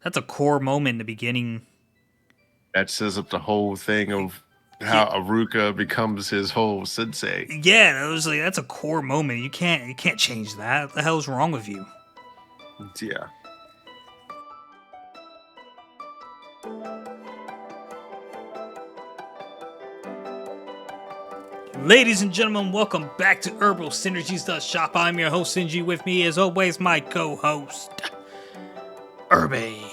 that's a core moment in the beginning. That sets up the whole thing of Yeah, how Aruka becomes his whole sensei. yeah, it was like that's a core moment. You can't change that. What the hell's wrong with you? Yeah. Ladies and gentlemen, welcome back to Herbal Synergies the Shop. I'm your host Sinji. With me, as always, my co-host Irby.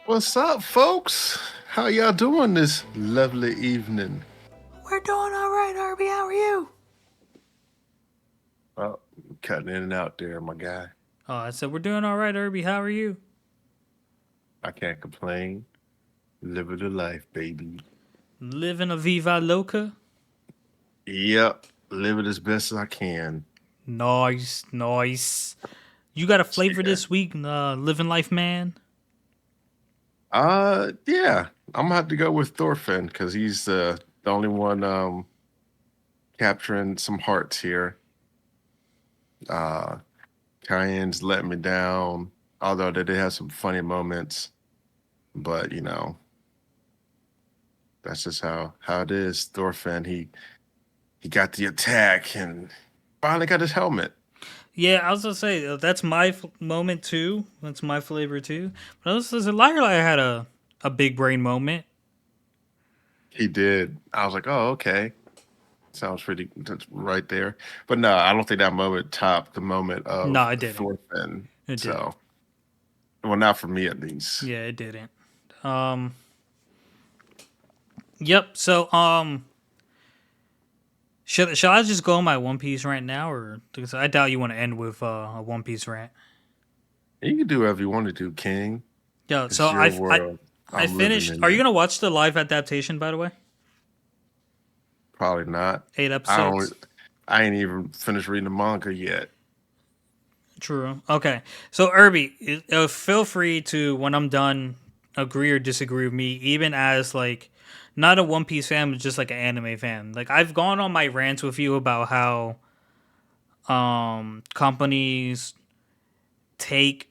What's up, folks? How y'all doing this lovely evening? We're doing all right, Irby. How are you? Oh, cutting in and out there, my guy. Oh, I said we're doing all right, Irby. How are you? I can't complain. Living the life, baby. Living a viva loca. Yep. Living as best as I can. Nice, nice. You got a flavor Yeah. this week, living life, man. Yeah. I'm gonna have to go with Thorfinn because he's the only one capturing some hearts here. Uh Cayenne's let me down, although they did have some funny moments. But that's just how it is. Thorfinn, he got the attack and finally got his helmet. Yeah, I was gonna say that's my moment too. That's my flavor too. But I was Liar Liar had a big brain moment. He did. I was like, oh, okay. Sounds pretty that's right there. But no, I don't think that moment topped the moment No, of it didn't. Thorfinn. It didn't. So, well, not for me at least. Yeah, it didn't. Um. Yep. So should I just go on my One Piece rant now, or because I doubt you want to end with a One Piece rant. You can do whatever you want to do, King. Yeah. So It's your world. I I'm living finished. in Are you it. gonna watch the live adaptation? By the way, Probably not. 8 episodes. I ain't even finished reading the manga yet. True. Okay. So Irby, feel free to when I'm done agree or disagree with me, even as like not a One Piece fan, but just like an anime fan. Like I've gone on my rants with you about how companies take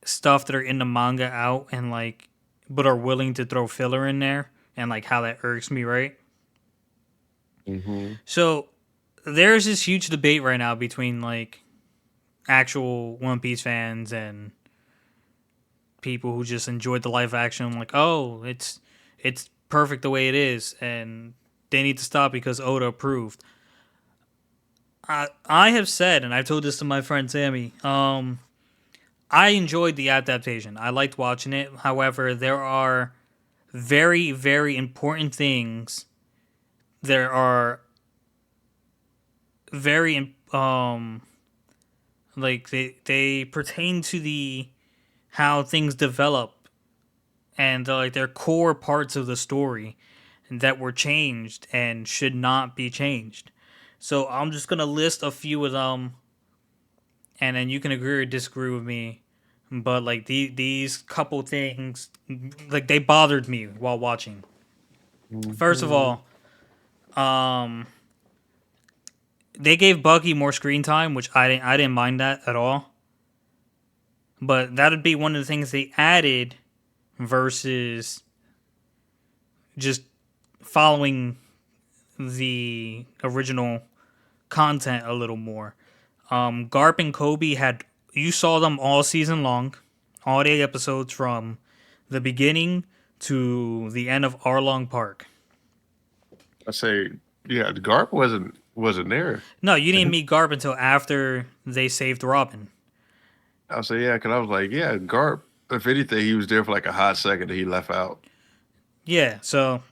stuff that are in the manga out and like but are willing to throw filler in there and like how that irks me, right? Hmm. So there's this huge debate right now between like actual One Piece fans and people who just enjoyed the live action, like, oh, it's perfect the way it is, and they need to stop because Oda approved. I have said, and I've told this to my friend Sammy. I enjoyed the adaptation. I liked watching it. However, there are very very important things. There are very like they pertain to the how things develop and like they're core parts of the story that were changed and should not be changed. So I'm just gonna list a few of them, and then you can agree or disagree with me. But like these couple things, like they bothered me while watching. First of Hmm. all, they gave Bucky more screen time, which I didn't mind that at all. But that'd be one of the things they added versus just following the original content a little more. Garp and Kobe had you saw them all season long, all 8 episodes from the beginning to the end of Arlong Park. I say, yeah, the Garp wasn't there. No, you didn't meet Garp until after they saved Robin. I say, yeah, because I was like, yeah, Garp. If anything, he was there for like a hot second, and he left out. Yeah, so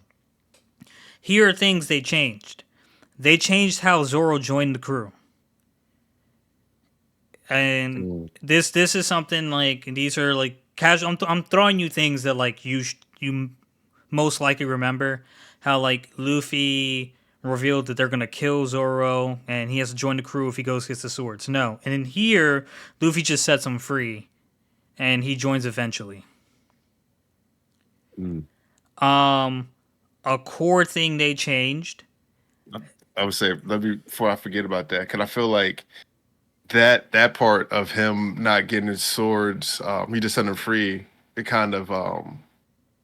here are things they changed. They changed how Zoro joined the crew. And Mm. this is something like these are like casual. I'm throwing you things that like you most likely remember how like Luffy revealed that they're gonna kill Zoro and he has to join the crew if he goes gets the swords. No, and in here Luffy just sets him free and he joins eventually. Mm. Um, a core thing they changed. I would say, let me before I forget about that, because I feel like that part of him not getting his swords, he just set him free. It kind of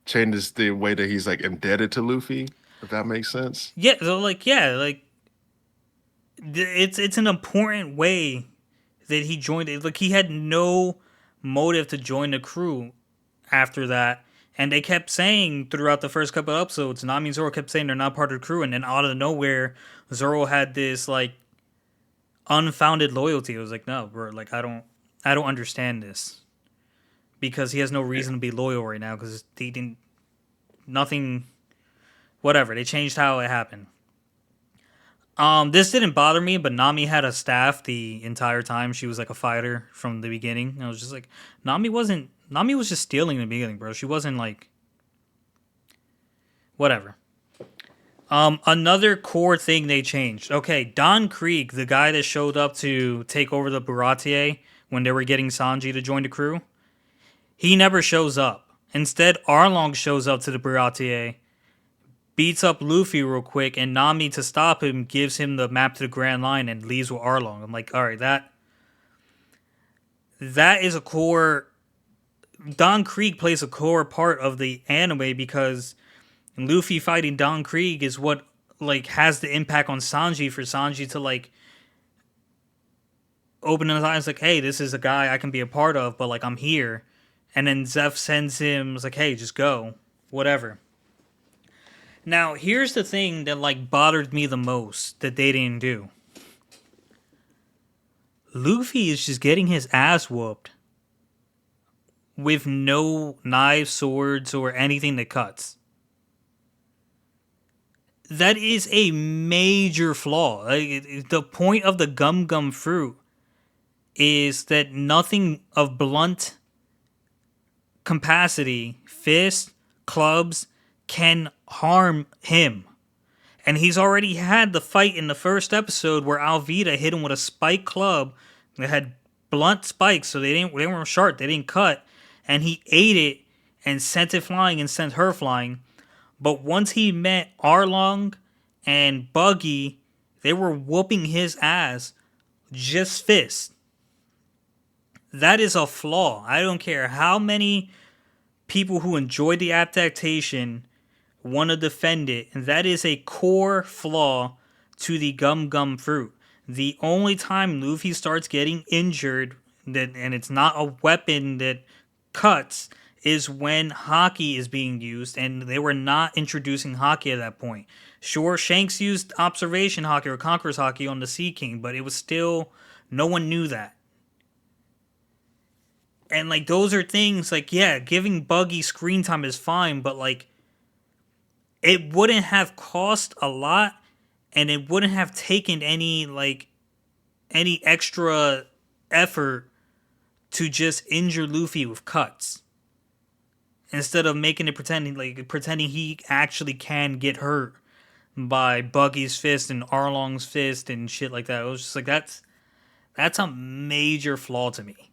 changes the way that he's like indebted to Luffy, if that makes sense. Yeah, so like yeah, like it's an important way that he joined it. Like he had no motive to join the crew after that. And they kept saying throughout the first couple of episodes, Nami and Zoro kept saying they're not part of the crew, and then out of nowhere, Zoro had this like unfounded loyalty. It was like, no, bro, like I don't understand this because he has no Yeah. reason to be loyal right now because he didn't nothing, whatever. They changed how it happened. This didn't bother me, but Nami had a staff the entire time. She was like a fighter from the beginning. And I was just like, Nami was just stealing in the beginning, bro. She wasn't like whatever. Another core thing they changed. Okay, Don Krieg, the guy that showed up to take over the Baratier when they were getting Sanji to join the crew, he never shows up. Instead, Arlong shows up to the Baratier, beats up Luffy real quick, and Nami to stop him gives him the map to the Grand Line and leaves with Arlong. I'm like, all right, that is a core. Don Krieg plays a core part of the anime because Luffy fighting Don Krieg is what like has the impact on Sanji for Sanji to like open his eyes like, hey, this is a guy I can be a part of, but like I'm here. And then Zeph sends him like, hey, just go, whatever. Now here's the thing that like bothered me the most that they didn't do. Luffy is just getting his ass whooped with no knives, swords, or anything that cuts. That is a major flaw. Like, the point of the gum gum fruit is that nothing of blunt capacity, fists, clubs, can harm him. And he's already had the fight in the first episode where Alvita hit him with a spike club that had blunt spikes, so they weren't sharp, they didn't cut, and he ate it and sent it flying and sent her flying. But once he met Arlong and Buggy, they were whooping his ass just fists. That is a flaw. I don't care how many people who enjoyed the adaptation want to defend it. That is a core flaw to the gum gum fruit. The only time Luffy starts getting injured, and it's not a weapon that cuts, is when hockey is being used, and they were not introducing hockey at that point. Sure, Shanks used observation hockey or Conqueror's hockey on the Sea King, but it was still no one knew that. And like those are things like yeah, giving Buggy screen time is fine, but like it wouldn't have cost a lot and it wouldn't have taken any extra effort to just injure Luffy with cuts instead of making it pretending he actually can get hurt by Buggy's fist and Arlong's fist and shit like that. It was just like that's a major flaw to me.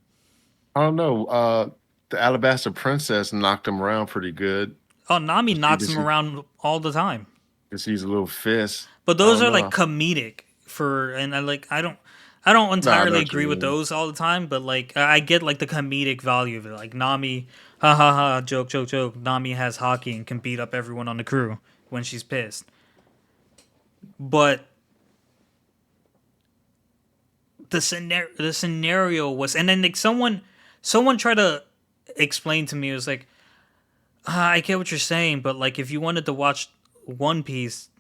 I don't know. The Alabaster Princess knocked him around pretty good. Oh, Nami She knocks him just around all the time. just used a little fist. But I those don't are like know. comedic and I don't No, I know entirely what you agree with mean. those all the time, but like I get like the comedic value of it. Like Nami, ha ha ha, joke joke joke. Nami has hockey and can beat up everyone on the crew when she's pissed. But the scenario was, and then like someone tried to explain to me. It was like, I get what you're saying, but like if you wanted to watch One Piece,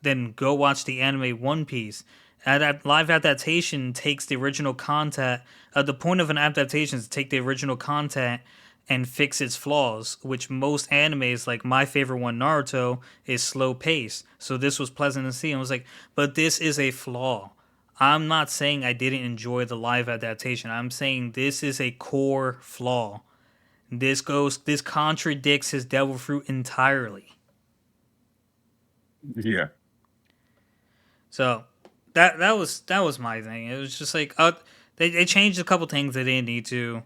then go watch the anime One Piece. Live adaptation takes the original content. The point of an adaptation is to take the original content and fix its flaws, which most animes, like my favorite one, Naruto, is slow pace. So this was pleasant to see. I was like, but this is a flaw. I'm not saying I didn't enjoy the live adaptation. I'm saying this is a core flaw. This contradicts his devil fruit entirely. Yeah. So that was my thing. It was just like they changed a couple things they didn't need to,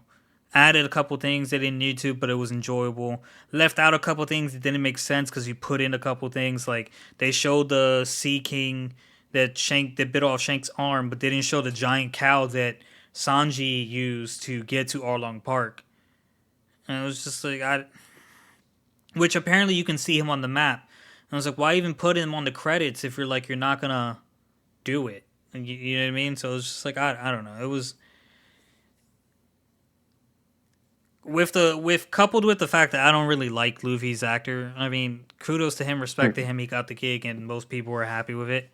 added a couple things they didn't need to, but it was enjoyable. Left out a couple things that didn't make sense because you put in a couple things like they showed the Sea King that bit off Shank's arm, but they didn't show the giant cow that Sanji used to get to Arlong Park. And it was just like which apparently you can see him on the map. And I was like, why even put him on the credits if you're not gonna do it? And you know what I mean? So it was just like I don't know. It was with coupled with the fact that I don't really like Luffy's actor. I mean, kudos to him, respect to him. He got the gig, and most people were happy with it.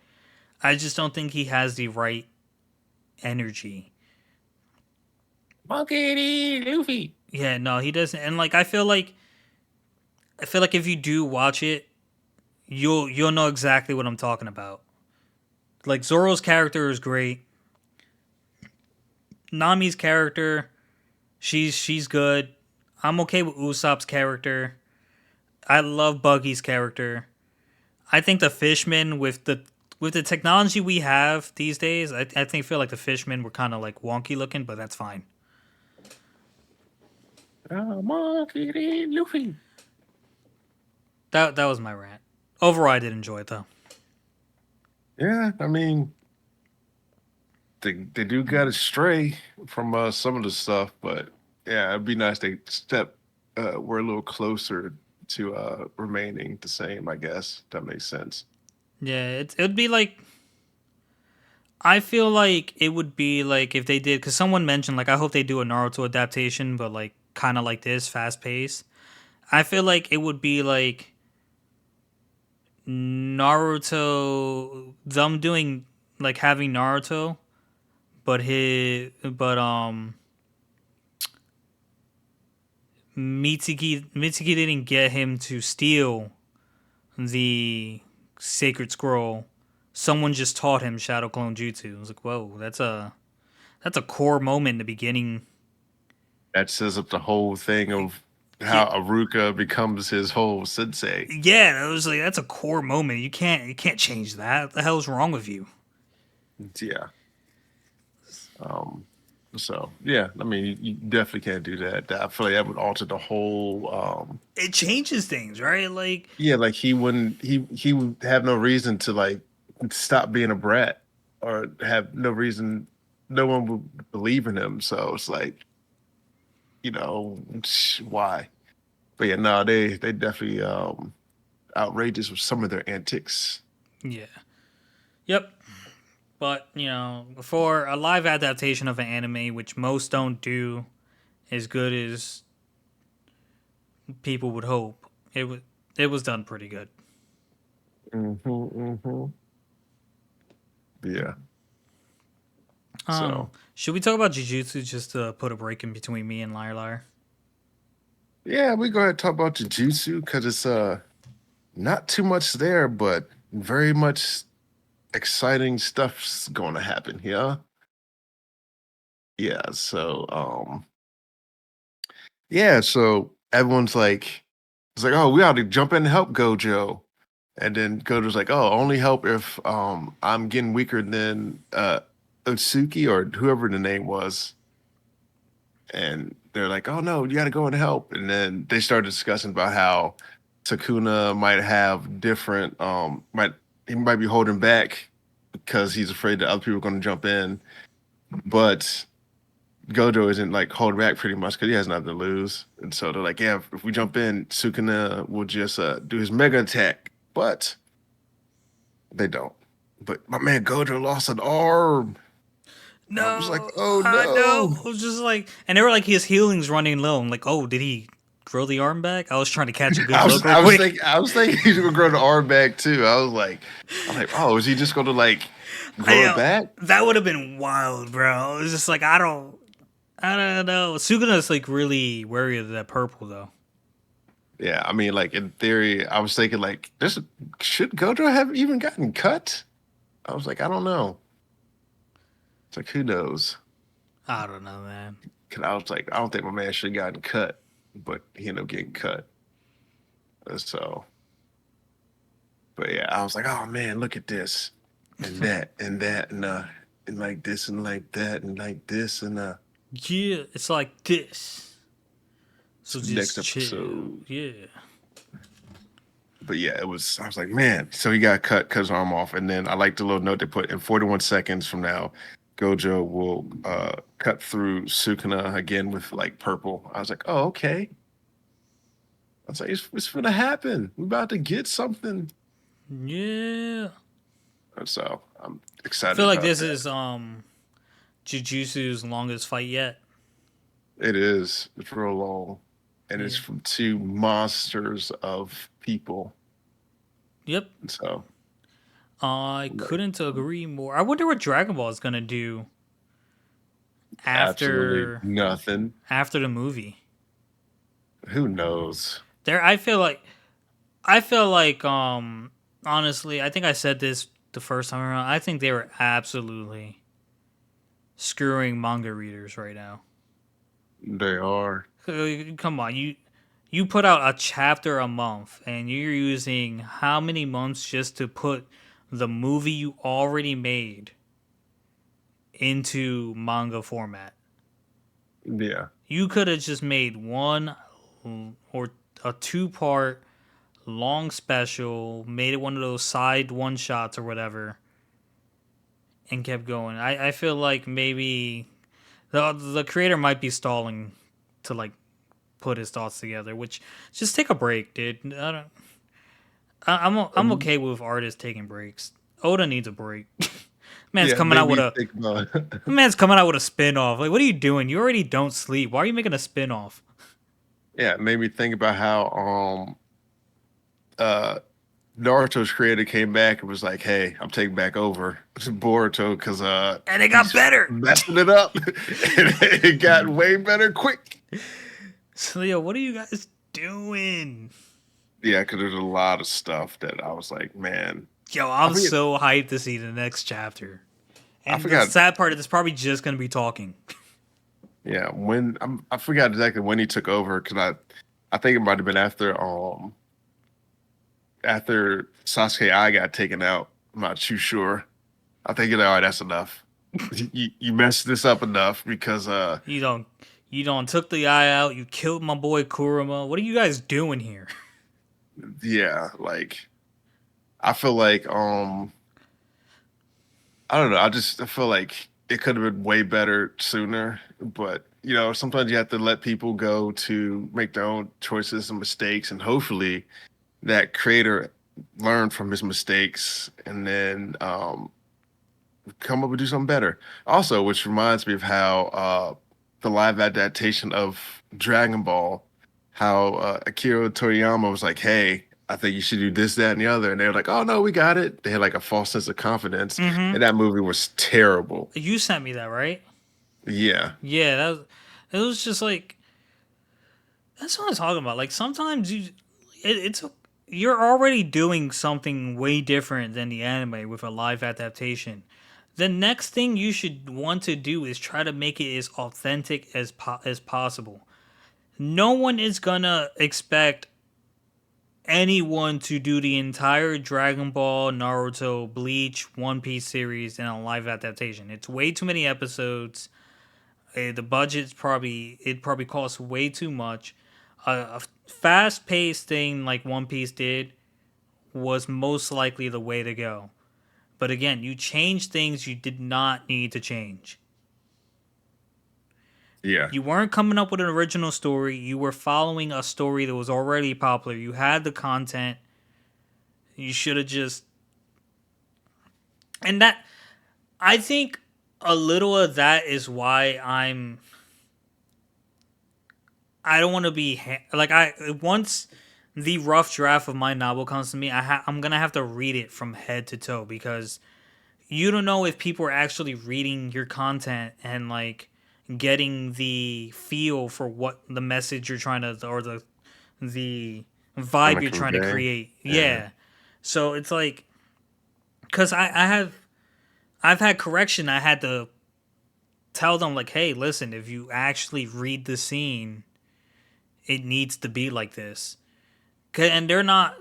I just don't think he has the right energy. Monkey D. Luffy. Yeah, no, he doesn't. And like I feel like if you do watch it, you'll know exactly what I'm talking about. Like Zoro's character is great. Nami's character, she's good. I'm okay with Usopp's character. I love Buggy's character. I think the fishmen with the technology we have these days, I think feel like the fishmen were kind of like wonky looking, but that's fine. Monkey D. Luffy. That was my rant. Overall, I did enjoy it though. Yeah, I mean, they do got to stray from some of the stuff, but yeah, it'd be nice they we're a little closer to remaining the same. I guess that makes sense. Yeah, it'd be like I feel like it would be like if they did because someone mentioned like I hope they do a Naruto adaptation, but like kind of like this, fast paced. I feel like it would be like Naruto, them doing like having Naruto, but Mitsuki didn't get him to steal the sacred scroll. Someone just taught him Shadow Clone Jutsu. I was like, whoa, that's a core moment in the beginning. That says up the whole thing of Yeah, how Aruka becomes his whole sensei. yeah, it was like that's a core moment. You can't change that. What the hell's wrong with you? Yeah. Um. So yeah, I mean, you definitely can't do that. I feel like that would alter the whole. It changes things, right? Like, Yeah, like he would have no reason to like stop being a brat or have no reason. No one would believe in him. So it's like why? But yeah, no, they definitely outrageous with some of their antics. yeah, yep. But for a live adaptation of an anime, which most don't do as good as people would hope, it was done pretty good. Hmm. Yeah. So Should we talk about Jujutsu just to put a break in between me and Liar Liar? yeah, we go ahead and talk about jujutsu because it's not too much there, but very much exciting stuff's going to happen here. Yeah. So yeah, so everyone's like, it's like, oh, we ought to jump in and help Gojo. And then Gojo's like, oh, only help if I'm getting weaker than Otsuki or whoever the name was. And they're like, oh no, you gotta go and help. And then they start discussing about how Takuna might have different might he might be holding back because he's afraid that other people are gonna jump in. But Gojo isn't like holding back pretty much because he has nothing to lose. And so they're like, yeah, if we jump in, Sukuna will just do his mega attack. But they don't. But my man Gojo lost an arm. I was like, No, oh I know. no. I was just like, and they were like, his healing's running low. I'm like, oh, did he grow the arm back? I was trying to catch a good look real quick. I was thinking he's gonna grow the arm back too. I was like, oh, is he just gonna like I grow it know back? that would have been wild, bro. It was just like I don't know. Suguna's like really wary of that purple though. Yeah, I mean, like in theory, I was thinking like this should Gojo have even gotten cut? I was like, I don't know. It's like who knows? I don't know, man. Cause I was like, I don't think my man should have gotten cut, but he ended up getting cut. So, but yeah, I was like, oh man, look at this and that and like this and like that and like this and Yeah, it's like this. So next just chill. episode. Yeah. But yeah, it was. I was like, man. So he got cut his arm off, and then I like the little note they put in 41 seconds from now, Gojo will cut through Sukuna again with like purple. I was like, oh okay. I was like, it's gonna happen. We're about to get something. Yeah. And so I'm I excited feel like about this that. is Jujutsu's longest fight yet. It is. It's real long, and it's Yeah. from two monsters of people. Yep. And so I like couldn't agree more. I wonder what Dragon Ball is gonna do absolutely after nothing. after the movie. Who knows? There, I feel like honestly, I think I said this the first time around. I think they were absolutely screwing manga readers right now. They are. Come on, you put out a chapter a month, and you're using how many months just to put the movie you already made into manga format? Yeah. You could have just made one or a two-part long special, made it one of those side one shots or whatever, and kept going. I feel like maybe the creator might be stalling to like put his thoughts together. Which just take a break, dude. I don't. I'm Um, okay with artists taking breaks. Oda needs a break. man's yeah, coming out with maybe a think about man's coming out with a spin off. Like, what are you doing? You already don't sleep. Why are you making a spin off? yeah, maybe think about how uh Naruto's creator came back and was like, "Hey, I'm taking back over Boruto because And it got he's better. messing it up, and it got way better quick." So yo, what are you guys doing? Yeah, because there's a lot of stuff that I was like, man, Yo, I I'm forget, so hyped to see the next chapter. I And the forgot, sad part is, it's probably just gonna be talking. yeah, I forgot exactly when he took over because I think it might have been after Sasuke I got taken out. I'm not too sure. I think you're like, all right, that's enough. You messed this up enough because You don't, you don't took the eye out. You killed my boy Kurama. What are you guys doing here? yeah, like I feel like I don't know. I feel like it could have been way better sooner, but sometimes you have to let people go to make their own choices and mistakes, and hopefully that creator learned from his mistakes and then come up and do something better. Also, which reminds me of how the live adaptation of Dragon Ball, how Akira Toriyama was like, "Hey, I think you should do this, that, and the other," and they were like, "Oh no, we got it." They had like a false sense of confidence, Mm-hmm. and that movie was terrible. You sent me that, right? Yeah, Yeah, it was just like that's what I'm talking about. Like sometimes it's you're already doing something way different than the anime with a live adaptation. The next thing you should want to do is try to make it as authentic as possible. No one is gonna expect anyone to do the entire Dragon Ball, Naruto, Bleach, One Piece series in a live adaptation. It's way too many episodes. The budget's probably costs way too much. A fast paced thing like One Piece did was most likely the way to go. But again, you changed things you did not need to change. yeah, You weren't coming up with an original story. You were following a story that was already popular. You had the content. You should have just. And that. I think a little of that is why I don't want to be. Like, once the rough draft of my novel comes to me, I'm going to have to read it from head to toe because you don't know if people are actually reading your content and like getting the feel for what the message you're trying to or the trying vibe to you're trying to convey. create. Yeah, Yeah. So it's like because I've had correction. I had to tell them like, hey, listen, if you actually read the scene, it needs to be like this. And they're not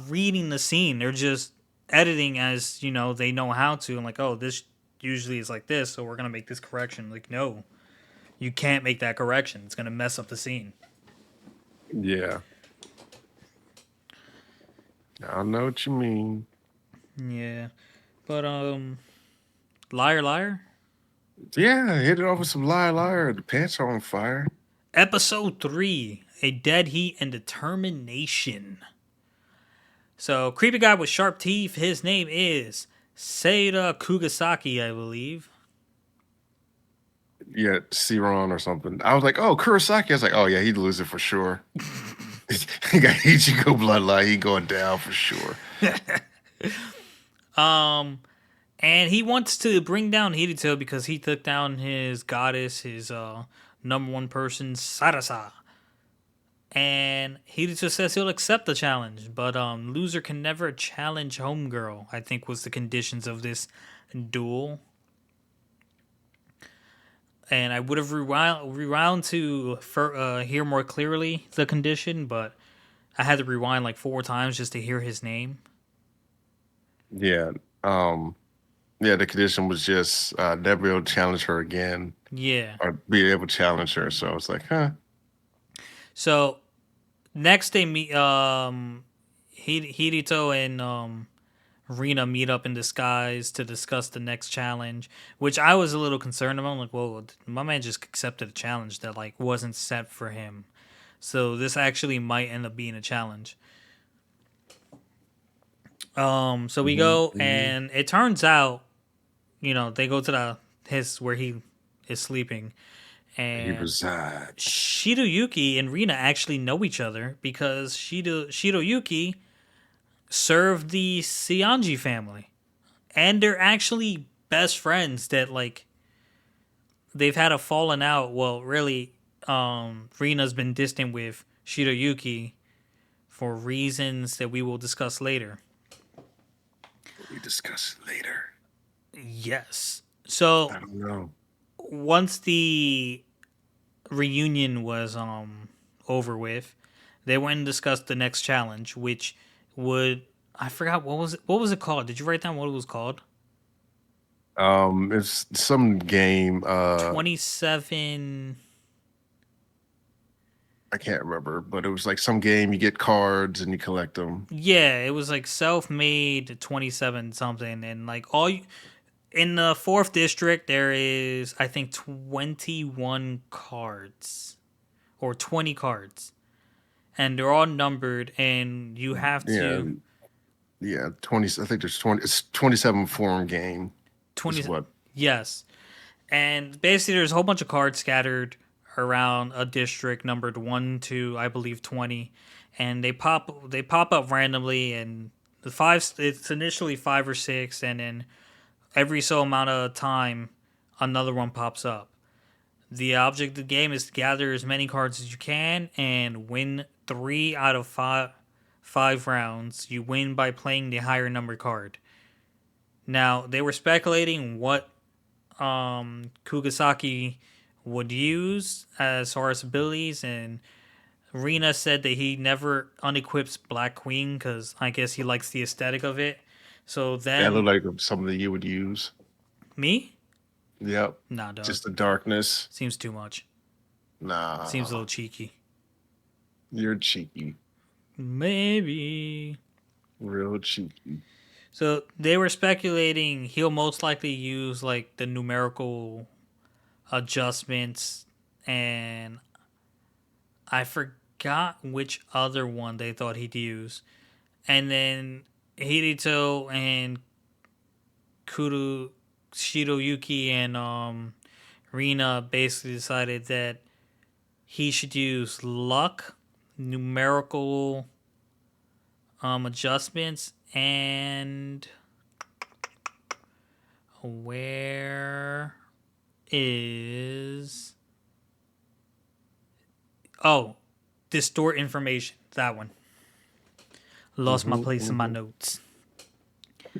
reading the scene. They're just editing as they know how to. And like, oh, this usually is like this, so we're gonna make this correction. Like, no, you can't make that correction. It's gonna mess up the scene. yeah. I know what you mean. Yeah, but liar, liar. Yeah, hit it off with some liar, liar. The pants are on fire. Episode 3, A Dead Heat and Determination. So, creepy guy with sharp teeth, his name is Seira Kugasaki, I believe. Yeah, Ciron or something. I was like, oh, Kurosaki. I was like, oh yeah, he'd lose it for sure. He got Ichigo bloodline. He going down for sure. Um, and he wants to bring down Hidito because he took down his goddess, his number one person, Sarasa. And Hidito says he'll accept the challenge, but loser can never challenge homegirl, I think was the conditions of this duel. And I would have rewound to hear more clearly the condition, but I had to rewind like 4 times just to hear his name. Yeah. Um, yeah, the condition was just never be able to challenge her again Yeah. or be able to challenge her. So it's like, huh? So next they meet Hidito and Rina meet up in disguise to discuss the next challenge, which I was a little concerned about. I'm like, whoa, my man just accepted a challenge that like wasn't set for him. So this actually might end up being a challenge. So we Hmm, go hmm. and it turns out, they go to the his where he is sleeping, He and resides. Shidoyuki and Rina actually know each other because Shidoyuki served the Seonji family. And they're actually best friends that like they've had a falling out. Well, really, Rina's been distant with Shidoyuki for reasons that we will discuss later. We discuss it later. Yes. So I don't know. once the reunion was over with, they went and discussed the next challenge, which would I forgot what was it called? Did you write down what it was called? It's some game. 27. I can't remember, but it was like some game. You get cards and you collect them. Yeah, it was like self-made 27 something, and like in the fourth district there is I think 21 cards or 20 cards, and they're all numbered, and you have Yeah, to yeah. 20. I think there's 20. It's 27 form game. Is 20. what. Yes, and basically there's a whole bunch of cards scattered around a district numbered 1 to I believe 20, and they pop up randomly, and the five it's initially 5 or 6, and then every so amount of time another one pops up. The object of the game is to gather as many cards as you can and win 3 out of 5 rounds. You win by playing the higher number card. Now they were speculating what Kugasaki would use as far as abilities, and Rina said that he never unequips Black Queen because I guess he likes the aesthetic of it. So That then, looked like something that you would use. me? Yep. Nah, dog. Just the darkness. Seems too much. Seems a Nah, little cheeky. you're cheeky. Maybe. Real cheeky. So they were speculating he'll most likely use like the numerical adjustments, and I forgot which other one they thought he'd use. And then Hidito and Kuru Shiroyuki and Rina basically decided that he should use luck, numerical adjustments, and where is distort information, that one. Lost my Hmm, place in my hmm. notes.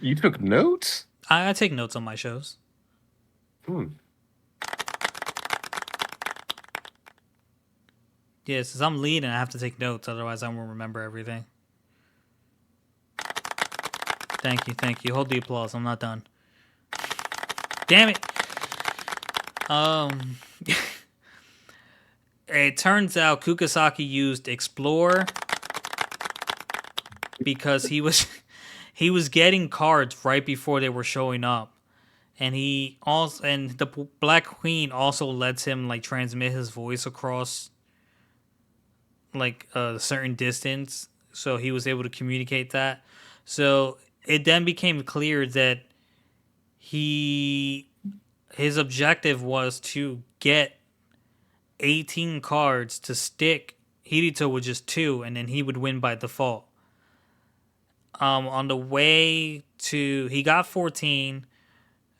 You took notes? I take notes on my shows. Hmm. Yeah, since I'm leading, I have to take notes, otherwise I won't remember everything. Thank you. Hold the applause. I'm not done. Damn it. Um, it turns out Kukasaki used Explore, because he was getting cards right before they were showing up, and he also and the Black Queen also lets him like transmit his voice across like a certain distance, so he was able to communicate that. So it then became clear that he his objective was to get 18 cards to stick Hirito with just two, and then he would win by default. On the way to, he got 14,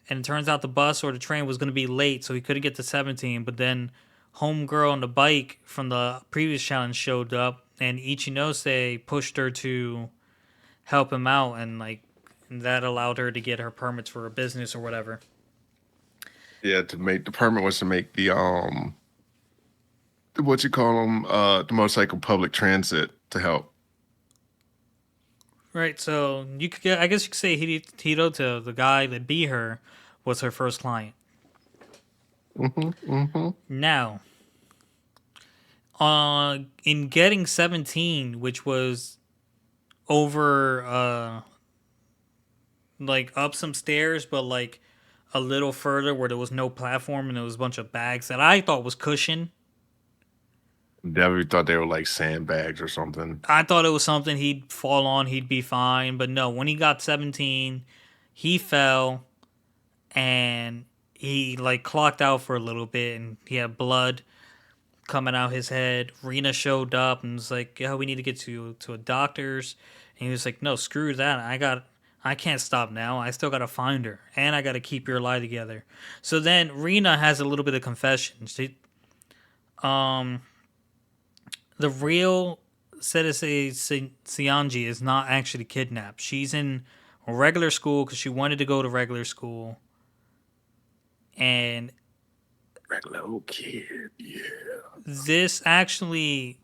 and it turns out the bus or the train was going to be late, so he couldn't get to 17. But then, homegirl on the bike from the previous challenge showed up, and Ichinose pushed her to help him out, and like that allowed her to get her permits for her business or whatever. Yeah, to make the permit was to make what you call them, the motorcycle public transit to help. Right, so you could get, I guess you could say Hiroto, the guy that beat her, was her first client. Hmm. Now, in getting 17, which was over, like up some stairs, but like a little further where there was no platform and there was a bunch of bags that I thought was cushion. Definitely thought they were like sandbags or something. I thought it was something he'd fall on, he'd be fine. But no, when he got 17, he fell and he like clocked out for a little bit and he had blood coming out his head. Rena showed up and was like, "Yo, we need to get to a doctor's." And he was like, "No, screw that. I can't stop now. I still gotta find her, and I gotta keep your lie together." So then Rena has a little bit of confession. Um, the real Sedese Sianji is not actually kidnapped. She's in regular school because she wanted to go to regular school, and Regular old kid, yeah. this actually,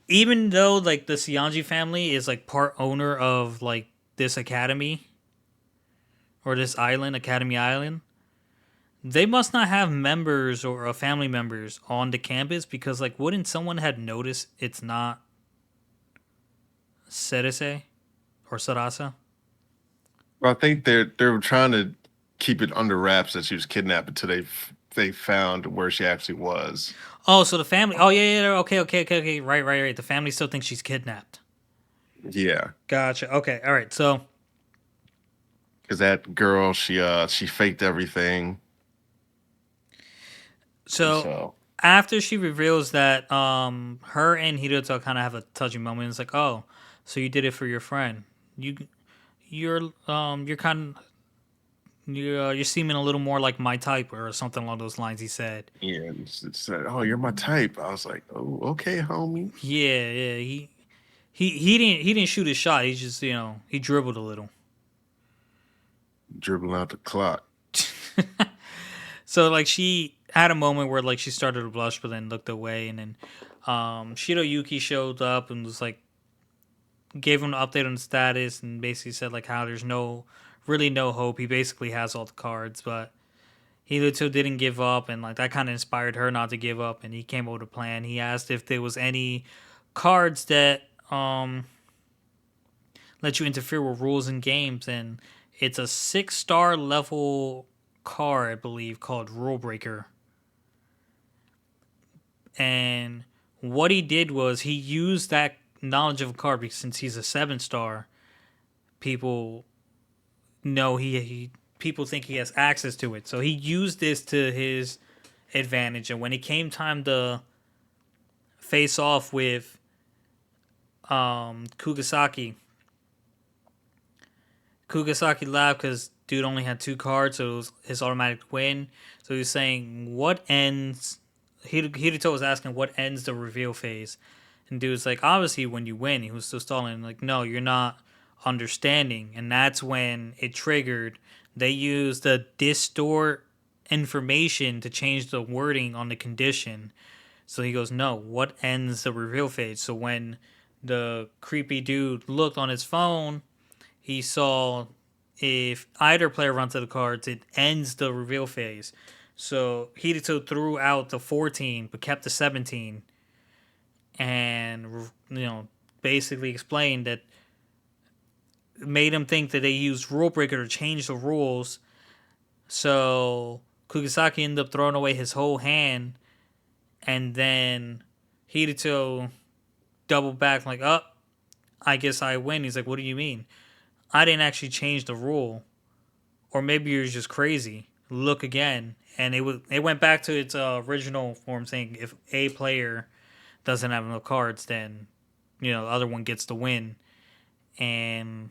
even though like the Sianji family is like part owner of like this academy or this island, Academy Island, they must not have members or family members on the campus because like wouldn't someone had noticed it's not Serese or Sarasa? Well, I think they were trying to keep it under wraps that she was kidnapped until they found where she actually was. Oh, so the family. Oh yeah, yeah. Okay, okay, okay, okay. Right, right, right. The family still thinks she's kidnapped. Yeah, Gotcha. Okay, all right. So because that girl, she faked everything. so So after she reveals that her and Hiroto kind of have a touching moment, it's like, oh, so you did it for your friend. You you're kind of you're seeming a little more like my type or something along those lines. He said, yeah, and it said, "Oh, you're my type." I was like, "Oh, okay, homie." yeah, yeah. He didn't shoot his shot. He just he dribbled a little. Dribbling out the clock. So like she had a moment where like she started to blush, but then looked away, and then Shiroyuki showed up and was like gave him an update on the status and basically said like how there's really no hope. He basically has all the cards, but Hiruto didn't give up, and like that kind of inspired her not to give up. And he came up with a plan. He asked if there was any cards that let you interfere with rules in games, and it's a 6-star level card, I believe, called Rule Breaker. And what he did was he used that knowledge of a card because since he's a 7-star, people know he people think he has access to it. So he used this to his advantage. And when it came time to face off with Kugasaki, Kugasaki laughed because dude only had 2 cards, so it was his automatic win. So he was saying, "What ends?" Hiruto was asking, "What ends the reveal phase?" And dude's like, "Obviously, when you win." He was still stalling. Like, no, you're not understanding. And that's when it triggered. They used the distort information to change the wording on the condition. So he goes, "No, what ends the reveal phase?" So when the creepy dude looked on his phone, he saw if either player runs out of cards, it ends the reveal phase. So Hidito threw out the 14 but kept the 17, and basically explained that made him think that they used Rule Breaker to change the rules. So Kugisaki ended up throwing away his whole hand, and then Hidito doubled back like, "Oh, I guess I win." He's like, "What do you mean? I didn't actually change the rule, or maybe you're just crazy. Look again." And it went back to its original form, saying if a player doesn't have enough cards, then the other one gets the win. And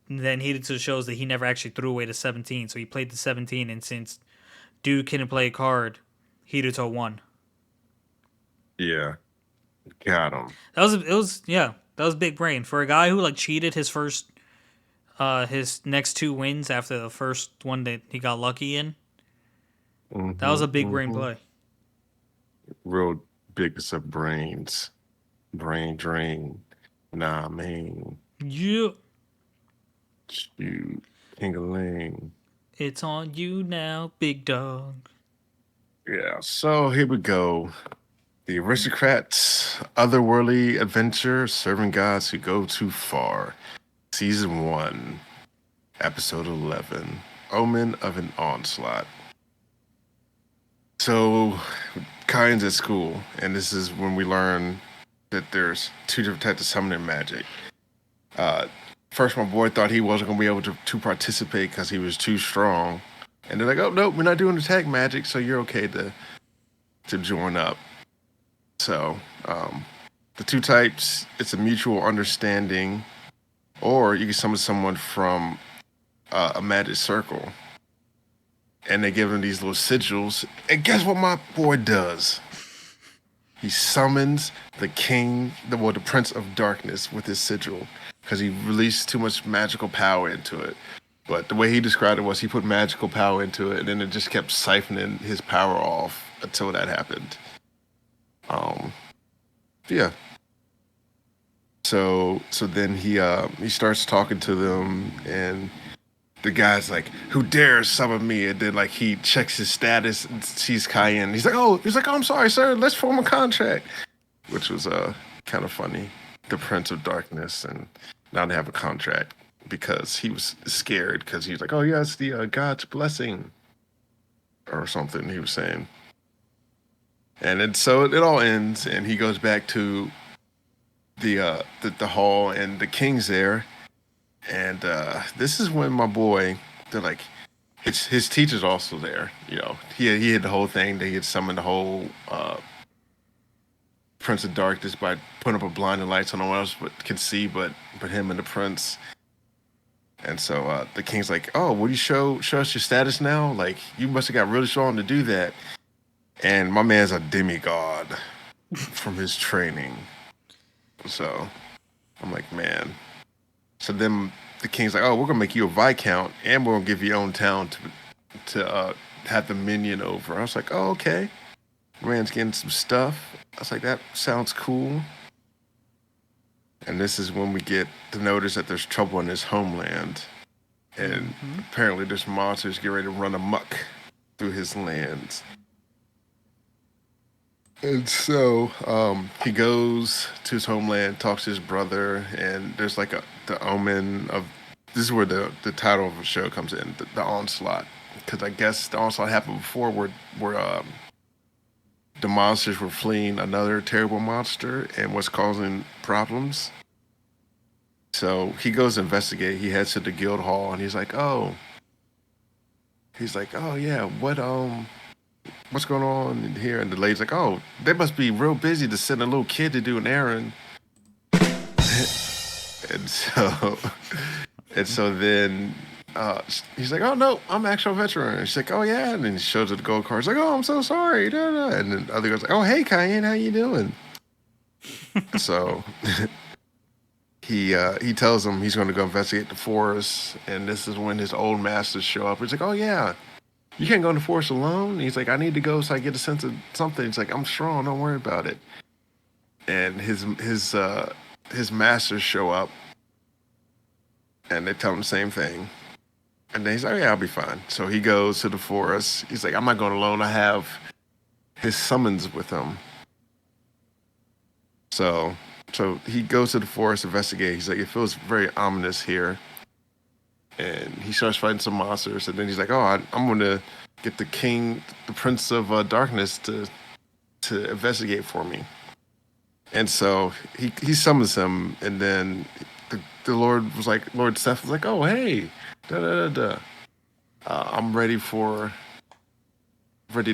then Hidetsu shows that he never actually threw away the 17, so he played the 17, and since Duke couldn't play a card, Hidetsu won. Yeah, got him. That was big brain for a guy who like cheated his next two wins after the first one that he got lucky in. That was Mm-hmm, a big brain mm-hmm. play. Real biggest of brains. Brain drain. Nah, man. Yeah, Shoot. King-a-ling. it's on you now, big dog. Yeah, so here we go. The Aristocrats, Otherworldly Adventure, Serving Gods Who Go Too Far. Season 1, Episode 11, Omen of an Onslaught. So, Kain's at school, and this is when we learn that there's two different types of summoning magic. Uh, First, my boy thought he wasn't going to be able to participate because he was too strong. And they're like, oh, no, we're not doing attack magic, so you're okay to join up. So, the two types, it's a mutual understanding, or you can summon someone from a magic circle. And they give him these little sigils. And guess what my boy does? He summons the Prince of Darkness with his sigil because he released too much magical power into it. But the way he described it was he put magical power into it, and then it just kept siphoning his power off until that happened. Um, yeah. So then he starts talking to them, and the guy's like, "Who dares summon me?" And then like he checks his status and sees Cayenne. He's like, "Oh, I'm sorry, sir. Let's form a contract," which was kind of funny. The Prince of Darkness, and now they have a contract because he was scared because he was like, "Oh yeah, it's the God's blessing," or something he was saying. And so it all ends, and he goes back to the hall, and the king's there. And this is when my boy, they're like, his teacher's also there. He had the whole thing. They had summoned the whole Prince of Darkness by putting up a blinding light so no one else can see but him and the prince. And so the king's like, "Oh, will you show us your status now? Like, you must have got really strong to do that." And my man's a demigod from his training. So I'm like, man. So then the king's like, "Oh, we're gonna make you a viscount, and we're gonna give you your own town to have the minion over." I was like, "Oh, okay." Man's getting some stuff. I was like, "That sounds cool." And this is when we get to notice that there's trouble in his homeland, and apparently there's monsters getting ready to run amok through his lands. And so he goes to his homeland, talks to his brother, and there's like the omen of this is where the title of the show comes in, the onslaught, because I guess the onslaught happened before where the monsters were fleeing another terrible monster and was causing problems. So he goes to investigate. He heads to the guild hall, and he's like, "Oh yeah, what's going on in here?" And the lady's like, "Oh, they must be real busy to send a little kid to do an errand." and so and so then he's like, "Oh no, I'm an actual veteran." And she's like, "Oh yeah," and then he shows her the gold card. He's like, "Oh, I'm so sorry." Da, da. And then the other guy's like, "Oh hey, Cayenne, how you doing?" So he tells him he's going to go investigate the forest, and this is when his old masters show up. He's like, "Oh yeah, you can't go in the forest alone." And he's like, "I need to go so I get a sense of something." He's like, "I'm strong, don't worry about it." And his masters show up, and they tell him the same thing. And then he's like, "Oh, yeah, I'll be fine." So he goes to the forest. He's like, "I'm not going alone. I have his summons with him." So So he goes to the forest to investigate. He's like, it feels very ominous here, and he starts fighting some monsters. And then he's like, oh, I'm going to get the king, the prince of darkness, to investigate for me. And so he summons him, and then the Lord was like, Lord Seth was like, oh hey, da da da da. I'm ready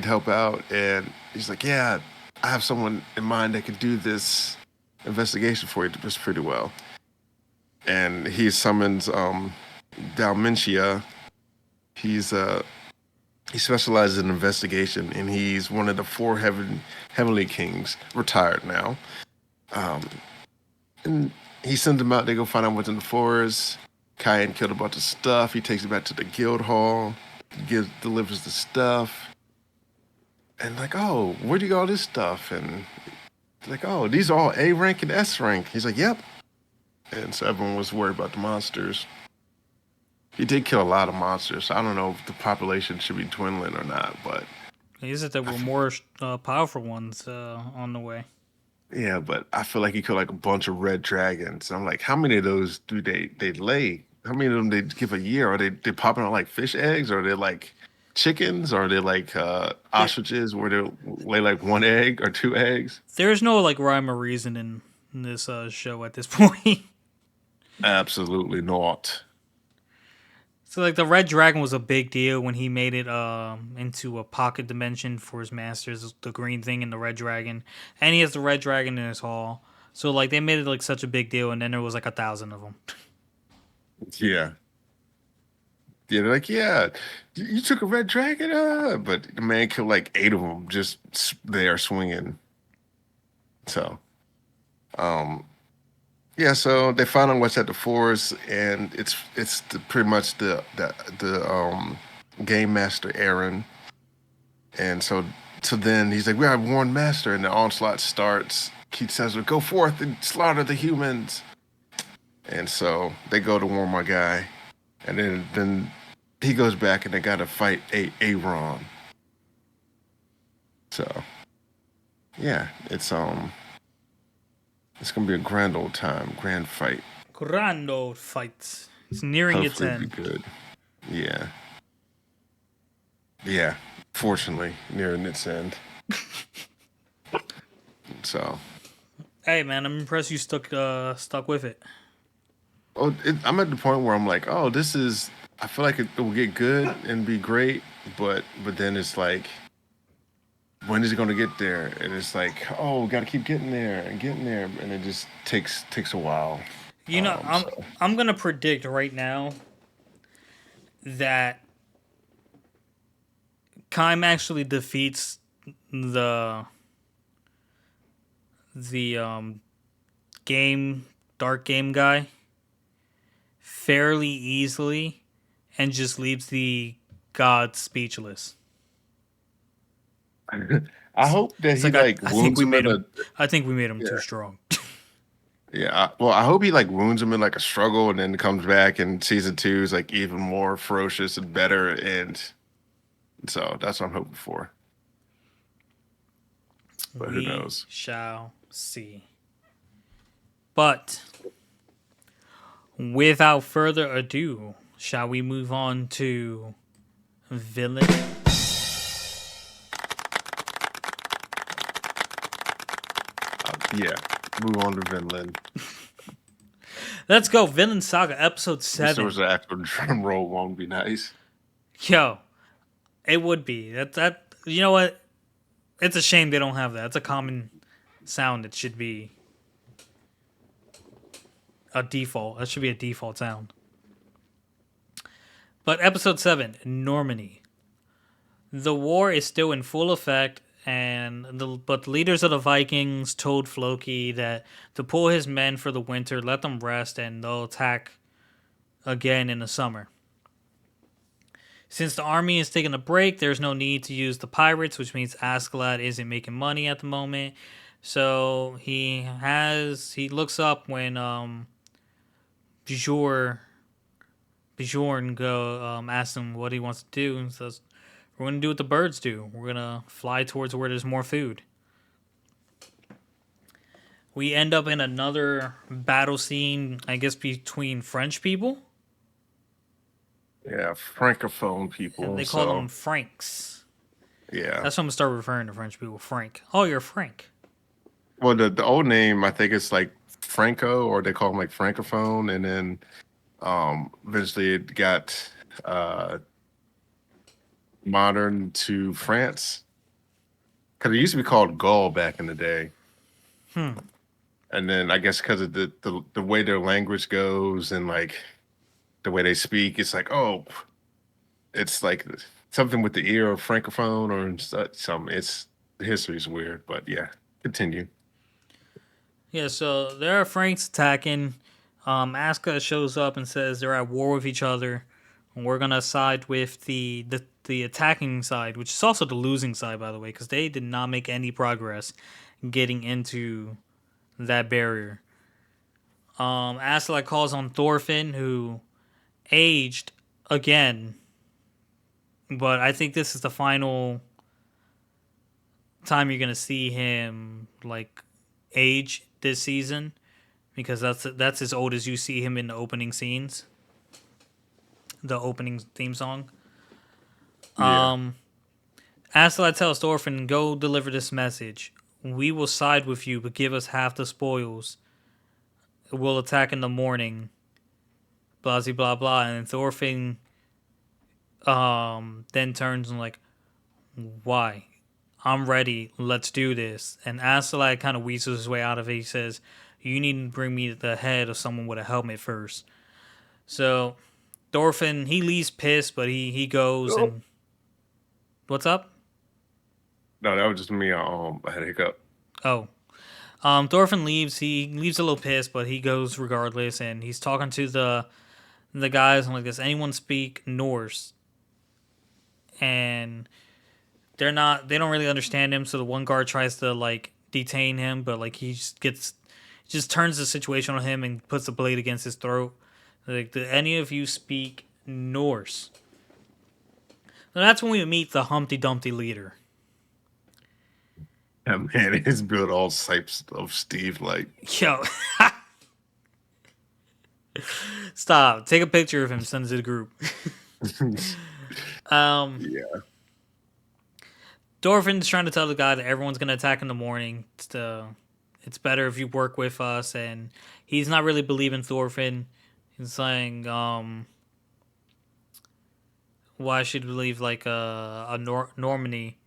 to help out, and he's like, yeah, I have someone in mind that could do this investigation for you just pretty well. And he summons Dalmentia. He's he specializes in investigation, and he's one of the four heavenly kings, retired now. Um, and he sends them out. They go find out what's in the forest. Cayenne killed a bunch of stuff. He takes it back to the guild hall. Delivers the stuff. And like, oh, where do you get all this stuff? And like, oh, these are all A rank and S rank. He's like, yep. And so everyone was worried about the monsters. He did kill a lot of monsters. I don't know if the population should be dwindling or not, but He said there were more powerful ones on the way. yeah, but I feel like he killed like a bunch of red dragons. I'm like, how many of those do they lay? How many of them they give a year? Are they popping out like fish eggs? Or are they like chickens? Or are they like There, ostriches where they lay like one egg or two eggs? there's no like rhyme or reason in this show at this point. Absolutely not. So like the red dragon was a big deal when he made it into a pocket dimension for his masters, the green thing and the red dragon, and he has the red dragon in his hall. So like they made it like such a big deal, and then there was like 1,000 of them. Yeah. Yeah, they're like, yeah, you took a red dragon, but the man killed like eight of them just there swinging. So, um, yeah, so they found out what's at the forest, and pretty much the game master Aaron, and so then he's like, we have warned master, and the onslaught starts. Keith says, well, go forth and slaughter the humans, and so they go to warn my guy, and then he goes back and they got to fight Aaron. So yeah, it's gonna be a grand old time, grand fight. Grand old fight. It's nearing its Hopefully, it'll be end. good. Yeah. Yeah, fortunately, nearing its end. So, Hey man, I'm impressed you stuck with it. I'm at the point where I'm like, oh, this is. I feel like it will get good and be great, but then it's like, when is it going to get there? And it's like, oh, got to keep getting there, and it just takes a while. You know, I'm So I'm gonna predict right now that Kime actually defeats the the game dark game guy fairly easily and just leaves the god speechless. I hope that It's he like I, like I think wounds we him made in him a I think we made him too yeah. strong. Yeah, well, I hope he like wounds him in like a struggle, and then comes back, and season two is like even more ferocious and better, and so that's what I'm hoping for. But who We knows? shall see. But without further ado, shall we move on to villain? Yeah, move on to Vinland. Let's go, Villain Saga, episode Wish there 7. was an actual drum roll. Won't be nice. Yo, it would be. That you know what? It's a shame they don't have that. It's a common sound. It should be a default. That should be a default sound. But episode 7, Normandy. The war is still in full effect, but the leaders of the Vikings told Floki that to pull his men for the winter, let them rest, and they'll attack again in the summer. Since the army is taking a break, there's no need to use the pirates, which means Askeladd isn't making money at the moment. So he looks up when Bjorn asks him what he wants to do, and says, "We're gonna do what the birds do. We're gonna fly towards where there's more food." We end up in another battle scene, I guess, between French people, Yeah, francophone and people. they call them So Franks. yeah. That's what I'm gonna start referring to French people. Frank. Oh, you're Frank. Well, the old name I think it's like Franco, or they call them like francophone, and then eventually it got uh modern to France because it used to be called Gaul back in the day. Hmm. And then I guess because of the way their language goes and like the way they speak, it's like, oh, it's like something with the ear of francophone or something. It's the history's weird, but yeah, continue. Yeah. So there are Franks attacking. Asuka shows up and says they're at war with each other. And we're gonna side with the attacking side, which is also the losing side, by the way, because they did not make any progress getting into that barrier. Asuka calls on Thorfinn, who aged again, but I think this is the final time you're gonna see him like age this season because that's as old as you see him in the opening scenes, the opening theme song. Yeah. Asuka tells Thorfinn, "Go deliver this message. We will side with you, but give us half the spoils. We'll attack in the morning." Blah blah blah blah, and Thorfinn then turns and like, "Why? I'm ready. Let's do this." And Asalak kind of weasels his way out of it. He says, "You need to bring me the head of someone with a helmet first." So Thorfinn, he leaves pissed, but he goes Oh. and what's up? No, that was just me. I had a hiccup. Oh, Thorfinn leaves. He leaves a little pissed, but he goes regardless, and he's talking to the guys and like, does anyone speak Norse? And they don't really understand him. So the one guard tries to like detain him, but like just turns the situation on him and puts the blade against his throat. Like, do any of you speak Norse? And that's when we meet the Humpty Dumpty leader. Yeah, man, it's built all types of Steve like. Yo, stop. Take a picture of him, send it to the group. Um, Yeah. Dorfin's trying to tell the guy that everyone's gonna attack in the morning. It's better if you work with us, and he's not really believing Thorfinn. He's saying, why should believe like Normandy,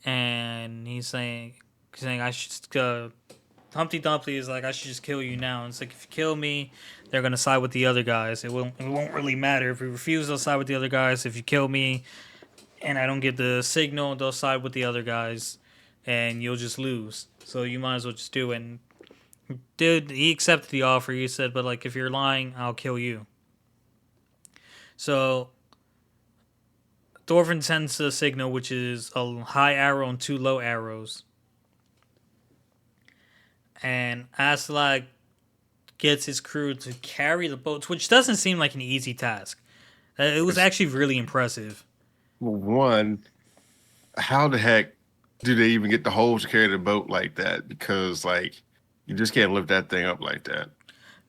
and he's saying I should. Humpty Dumpty is like, I should just kill you now. And it's like, if you kill me, they're gonna side with the other guys. It won't really matter if we refuse. They'll side with the other guys. If you kill me and I don't get the signal, they'll side with the other guys, and you'll just lose. So you might as well just do it. And dude, he accepted the offer. He said, but like, if you're lying, I'll kill you. So Thorfinn sends a signal, which is a high arrow and two low arrows. And Aslak gets his crew to carry the boats, which doesn't seem like an easy task. It was It's, actually really impressive. well, one, how the heck do they even get the holes to carry the boat like that? Because like you just can't lift that thing up like that.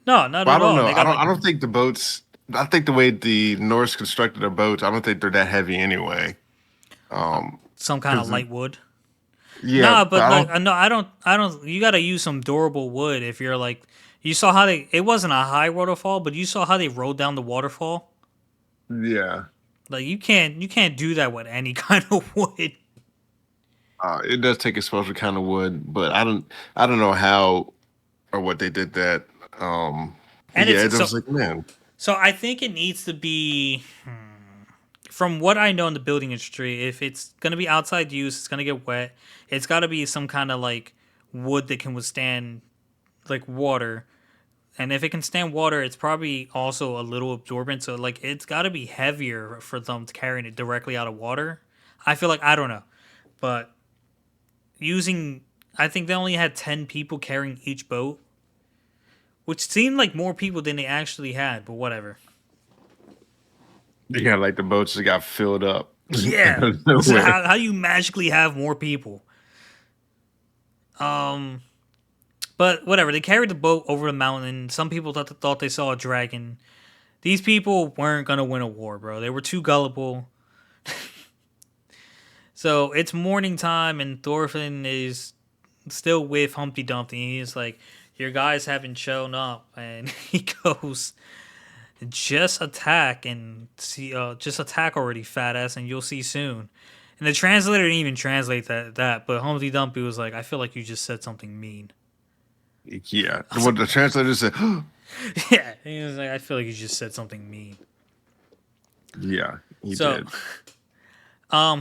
No, not But I at don't all. know. They got like I don't think the boats. I think the way the Norse constructed their boats, I don't think they're that heavy anyway. some kind of Because light wood. yeah, Nah, but but I like, don't. no, I don't. I don't. You got to use some durable wood if you're like. You saw how they. It wasn't a high waterfall, but you saw how they rode down the waterfall. Yeah, Like, you can't. You can't do that with any kind of wood. it does take a special kind of wood, but I don't know how or what they did that. But And yeah, it it's so. was like, man, So I think it needs to be. From what I know in the building industry, if it's gonna be outside use, it's gonna get wet. It's got to be some kind of like wood that can withstand like water. And if it can stand water, it's probably also a little absorbent. So like, it's got to be heavier for them to carrying it directly out of water. I feel like, I don't know, but using, I think they only had 10 people carrying each boat, which seemed like more people than they actually had. But whatever. yeah, like the boats just got filled up out Yeah. of So nowhere. how do you magically have more people? Um, But whatever, they carried the boat over the mountain. Some people thought they saw a dragon. These people weren't gonna win a war, bro. They were too gullible. So it's morning time, and Thorfinn is still with Humpty Dumpty. He's like, "Your guys haven't shown up," and he goes, "Just attack and see. Just attack already, fat ass, and you'll see soon." And the translator didn't even translate that, but Humpty Dumpty was like, "I feel like you just said something mean." Yeah. I was What like, the translator said, "Yeah." He was like, "I feel like you just said something mean." yeah, he So did.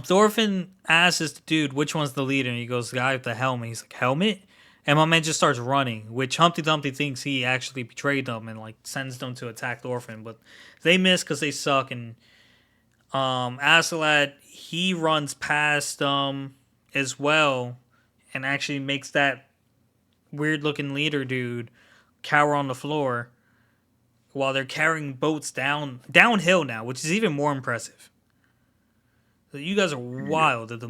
Thorfinn asks this dude which one's the leader, and he goes, the guy with the helmet. He's like, helmet? And my man just starts running, which Humpty Dumpty thinks he actually betrayed them and like sends them to attack Thorfinn, but they miss because they suck. And Astolat, he runs past as well, and actually makes that weird looking leader dude cower on the floor while they're carrying boats downhill now, which is even more impressive. You guys are Yeah. wild.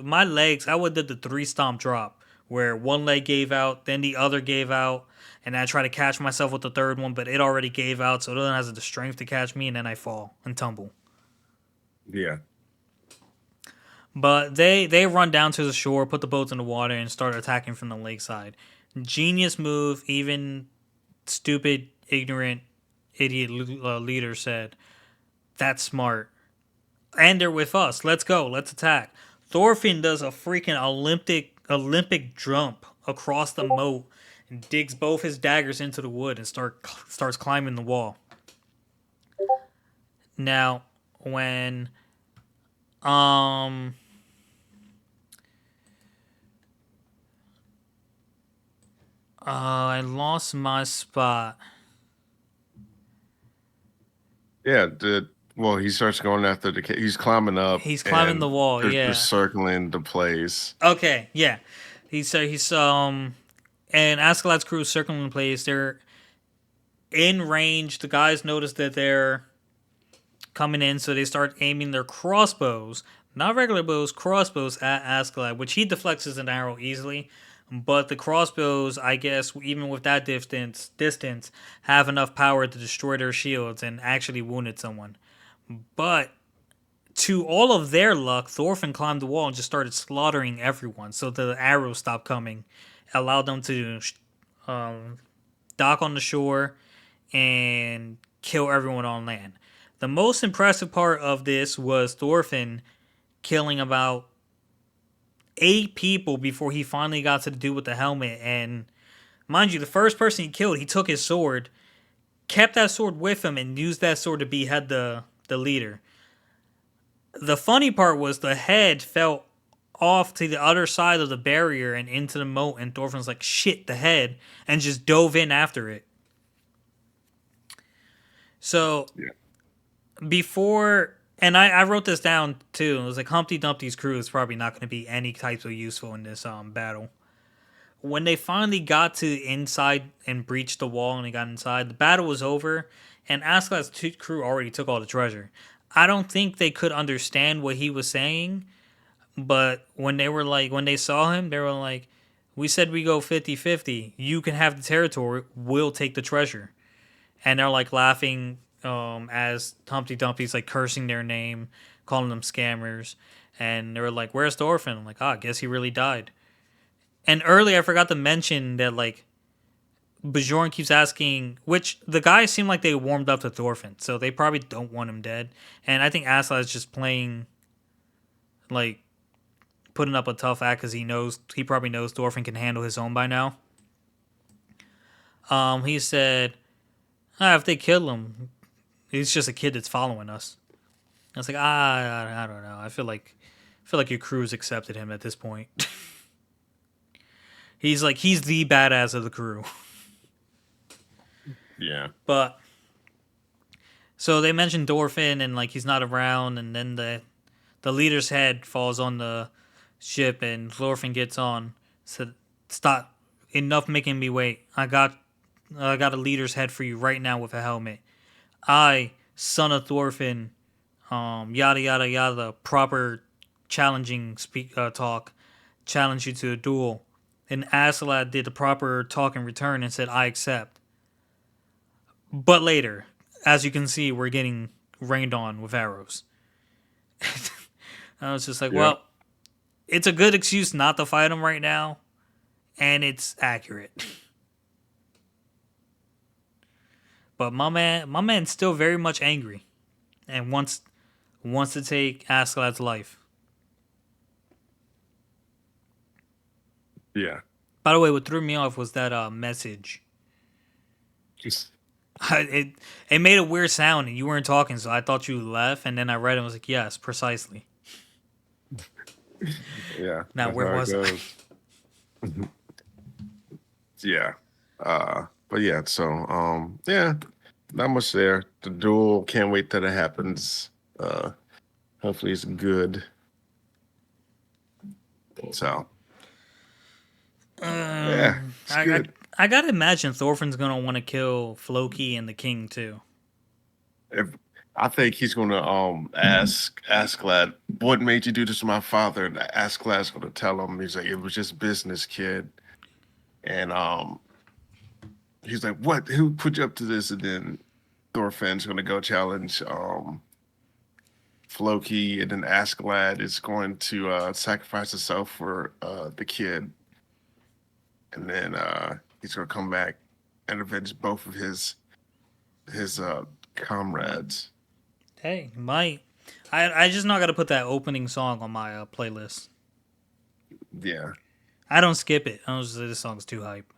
My legs, I would did the three stomp drop where one leg gave out, then the other gave out, and I try to catch myself with the third one, but it already gave out, so it doesn't have the strength to catch me, and then I fall and tumble. Yeah. But they run down to the shore, put the boats in the water, and start attacking from the lakeside. Genius move. Even stupid, ignorant, idiot leader said, "That's smart." And they're with us. Let's go. Let's attack. Thorfinn does a freaking Olympic jump across the moat and digs both his daggers into the wood and starts climbing the wall. Now, when um I lost my spot. Yeah. Well, he starts going after he's climbing up He's climbing the and wall. they're Yeah. just circling the place. Okay. Yeah. He's and Askeladd's crew is circling the place. They're in range. The guys notice that they're coming in, so they start aiming their crossbows, not regular bows, crossbows at Askeladd, which he deflects an arrow easily. But the crossbows, I guess, even with that distance, have enough power to destroy their shields and actually wounded someone. But to all of their luck, Thorfinn climbed the wall and just started slaughtering everyone. So the arrows stopped coming, allowed them to um, dock on the shore and kill everyone on land. The most impressive part of this was Thorfinn killing about 8 people before he finally got to the dude with the helmet. And mind you, the first person he killed, he took his sword, kept that sword with him, and used that sword to behead the leader. The funny part was the head fell off to the other side of the barrier and into the moat, and Thorfinn's like, shit, the head, and just dove in after it. So Yeah. before, and I wrote this down too. It was like Humpty Dumpty's crew is probably not going to be any types of useful in this battle. When they finally got to inside and breached the wall and they got inside, the battle was over, and Askeladd's crew already took all the treasure. I don't think they could understand what he was saying, but when they saw him, they were like, we said we go 50-50. You can have the territory, we'll take the treasure. And they're like laughing as Humpty Dumpty's like cursing their name, calling them scammers. And they were like, where's Thorfinn? I'm like, I guess he really died. And earlier, I forgot to mention that like Bjorn keeps asking, which the guys seem like they warmed up to Thorfinn, so they probably don't want him dead. And I think Asla is just playing, like, putting up a tough act because he probably knows Thorfinn can handle his own by now. He said, if they kill him, he's just a kid that's following us. I was like, I don't know. I feel like your crew's accepted him at this point. He's the badass of the crew. Yeah. But so they mentioned Thorfinn and like he's not around, and then the leader's head falls on the ship, and Thorfinn gets on. Said, "Stop! Enough making me wait. I got a leader's head for you right now with a helmet. I, son of Thorfinn, yada yada yada. Proper challenging talk. Challenge you to a duel, And Askeladd did the proper talk in return and said, "I accept." But later, as you can see, we're getting rained on with arrows. I was just like, Yep. well, it's a good excuse not to fight him right now, and it's accurate. But my man's still very much angry and wants to take Askeladd's life. Yeah. By the way, what threw me off was that message. Just it it made a weird sound and you weren't talking, so I thought you left, and then I read it and was like, yes, precisely. yeah. Now That's where how it was I? goes. Yeah. But yeah, so yeah, not much there. The duel, can't wait till it happens. Hopefully it's good. So yeah, it's I, I good. I gotta imagine Thorfinn's gonna want to kill Floki and the king too. If I think he's gonna ask Glad, what made you do this to my father? And ask Glad's gonna tell him, he's like, it was just business, kid. And he's like, what? Who put you up to this? And then Thorfinn's gonna go challenge Floki, and then Askeladd is going to sacrifice himself for the kid, and then he's gonna come back and avenge both of his comrades. Hey, might. I just not gotta put that opening song on my playlist. Yeah, I don't skip it. I don't just say this song's too hype.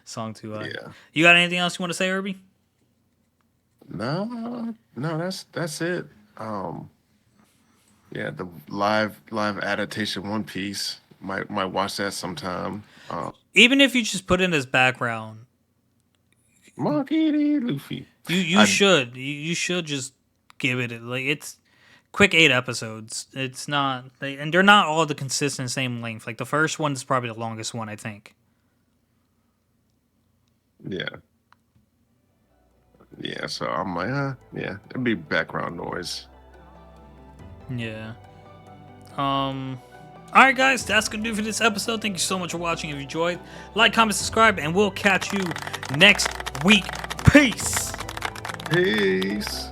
Song too hype. yeah. You got anything else you want to say, Herbie? No, that's it. Um, yeah, the live adaptation One Piece. Might watch that sometime. Even if you just put in as background, Monkey D. Luffy. you I should you should just give it like it's quick 8 episodes. It's not and they're not all the consistent same length. Like the first one is probably the longest one, I think. Yeah, yeah. So I'm like, yeah, it'd be background noise. Yeah. All right, guys, that's gonna do it for this episode. Thank you so much for watching. If you enjoyed, like, comment, subscribe, and we'll catch you next week. Peace. Peace.